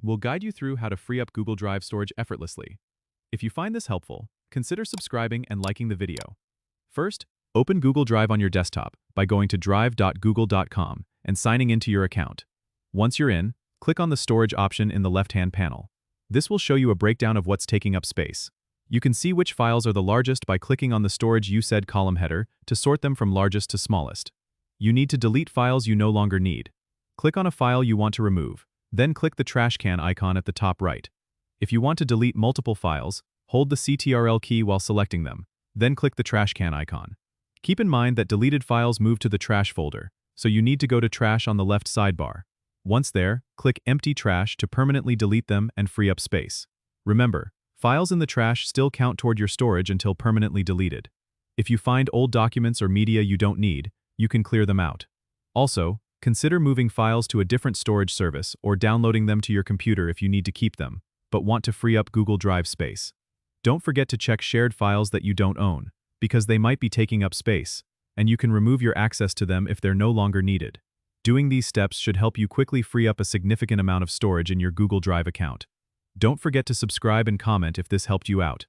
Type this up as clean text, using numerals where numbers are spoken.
We'll guide you through how to free up Google Drive storage effortlessly. If you find this helpful, consider subscribing and liking the video. First, open Google Drive on your desktop by going to drive.google.com and signing into your account. Once you're in, click on the storage option in the left-hand panel. This will show you a breakdown of what's taking up space. You can see which files are the largest by clicking on the Storage You Said column header to sort them from largest to smallest. You need to delete files you no longer need. Click on a file you want to remove, then click the trash can icon at the top right. If you want to delete multiple files, hold the CTRL key while selecting them, then click the trash can icon. Keep in mind that deleted files move to the trash folder, so you need to go to Trash on the left sidebar. Once there, click Empty Trash to permanently delete them and free up space. Remember, files in the trash still count toward your storage until permanently deleted. If you find old documents or media you don't need, you can clear them out. Also, consider moving files to a different storage service or downloading them to your computer if you need to keep them, but want to free up Google Drive space. Don't forget to check shared files that you don't own, because they might be taking up space, and you can remove your access to them if they're no longer needed. Doing these steps should help you quickly free up a significant amount of storage in your Google Drive account. Don't forget to subscribe and comment if this helped you out.